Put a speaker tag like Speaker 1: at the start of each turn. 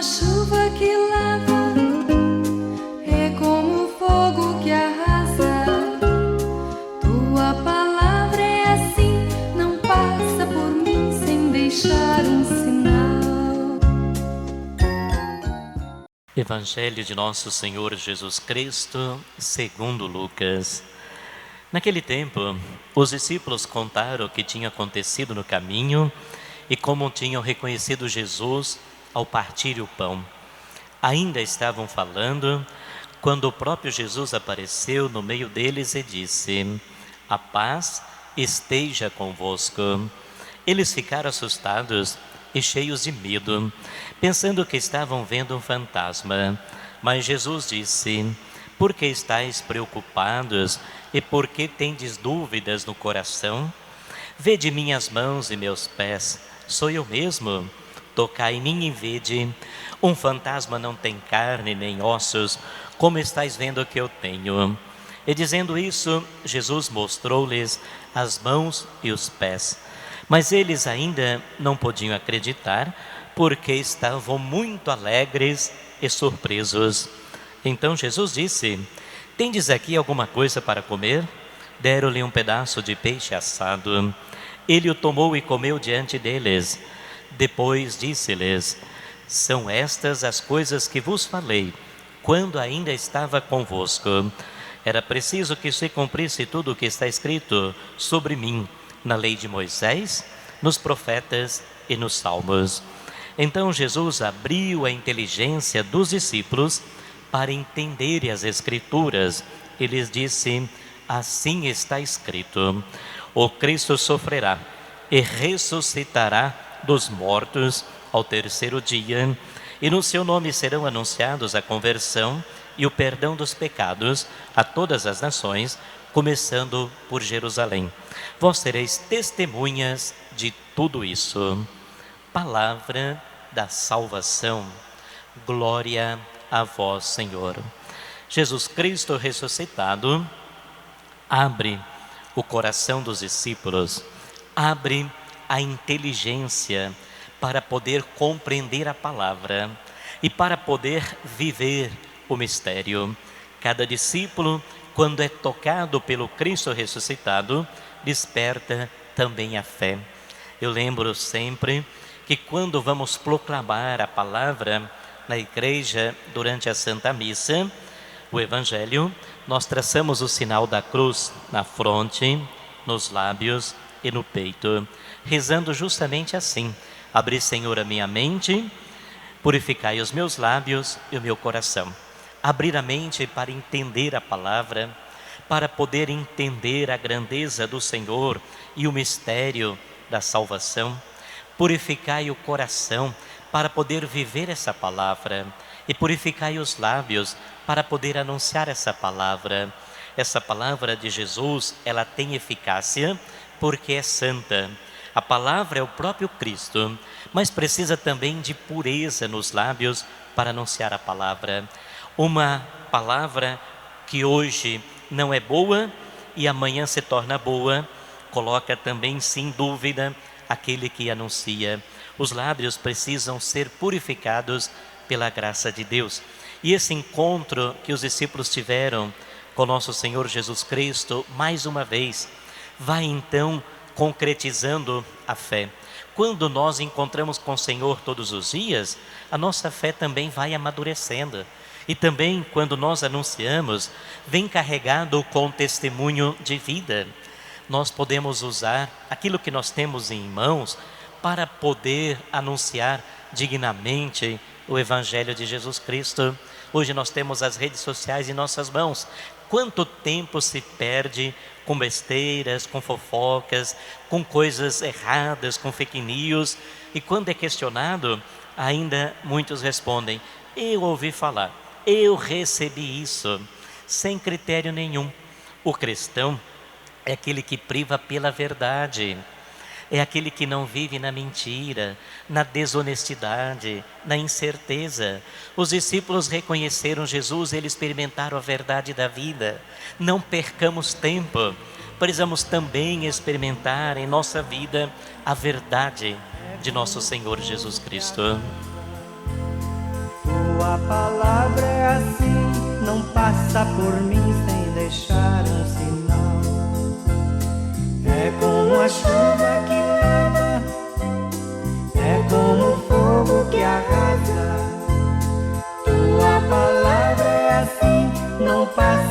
Speaker 1: chuva que lava, é como fogo que arrasa. Tua palavra é assim, não passa por mim sem deixar um sinal.
Speaker 2: Evangelho de Nosso Senhor Jesus Cristo, segundo Lucas. Naquele tempo, os discípulos contaram o que tinha acontecido no caminho e como tinham reconhecido Jesus ao partir o pão. Ainda estavam falando quando o próprio Jesus apareceu no meio deles e disse: "A paz esteja convosco." Eles ficaram assustados e cheios de medo, pensando que estavam vendo um fantasma. Mas Jesus disse: "Por que estáis preocupados e por que tendes dúvidas no coração? Vede minhas mãos e meus pés, sou eu mesmo. Tocai em mim e vede. Um fantasma não tem carne nem ossos, como estáis vendo que eu tenho." E dizendo isso, Jesus mostrou-lhes as mãos e os pés. Mas eles ainda não podiam acreditar, porque estavam muito alegres e surpresos. Então Jesus disse: "Tendes aqui alguma coisa para comer?" Deram-lhe um pedaço de peixe assado. Ele o tomou e comeu diante deles. Depois disse-lhes: "São estas as coisas que vos falei, quando ainda estava convosco. Era preciso que se cumprisse tudo o que está escrito sobre mim, na lei de Moisés, nos profetas e nos salmos." Então Jesus abriu a inteligência dos discípulos para entenderem as Escrituras. E lhes disse: "Assim está escrito: o Cristo sofrerá e ressuscitará dos mortos ao terceiro dia, e no seu nome serão anunciados a conversão e o perdão dos pecados a todas as nações, começando por Jerusalém. Vós sereis testemunhas de tudo isso." Palavra da salvação. Glória a vós, Senhor. Jesus Cristo ressuscitado abre o coração dos discípulos, abre a inteligência para poder compreender a palavra e para poder viver o mistério. Cada discípulo, quando é tocado pelo Cristo ressuscitado, desperta também a fé. Eu lembro sempre que quando vamos proclamar a palavra na igreja durante a Santa Missa, o Evangelho, nós traçamos o sinal da cruz na fronte, nos lábios e no peito, rezando justamente assim: "Abri, Senhor, a minha mente, purificai os meus lábios e o meu coração." Abrir a mente para entender a palavra, para poder entender a grandeza do Senhor e o mistério da salvação. Purificai o coração para poder viver essa palavra, e purificai os lábios para poder anunciar essa palavra. Essa palavra de Jesus, ela tem eficácia porque é santa. A palavra é o próprio Cristo, mas precisa também de pureza nos lábios para anunciar a palavra. Uma palavra que hoje não é boa e amanhã se torna boa, coloca também sem dúvida aquele que anuncia. Os lábios precisam ser purificados pela graça de Deus. E esse encontro que os discípulos tiveram com nosso Senhor Jesus Cristo, mais uma vez, vai então concretizando a fé. Quando nós encontramos com o Senhor todos os dias, a nossa fé também vai amadurecendo. E também quando nós anunciamos, vem carregado com testemunho de vida. Nós podemos usar aquilo que nós temos em mãos para poder anunciar dignamente o Evangelho de Jesus Cristo. Hoje nós temos as redes sociais em nossas mãos. Quanto tempo se perde com besteiras, com fofocas, com coisas erradas, com fake news. E quando é questionado, ainda muitos respondem: "Eu ouvi falar, eu recebi isso", sem critério nenhum. O cristão é aquele que priva pela verdade, é aquele que não vive na mentira, na desonestidade, na incerteza. Os discípulos reconheceram Jesus, eles experimentaram a verdade da vida. Não percamos tempo, precisamos também experimentar em nossa vida a verdade de nosso Senhor Jesus Cristo.
Speaker 3: Tua palavra é assim, não passa por mim sem deixar um sinal. É como a chuva que lava, é como o fogo que arrasa. Tua palavra é assim, não passa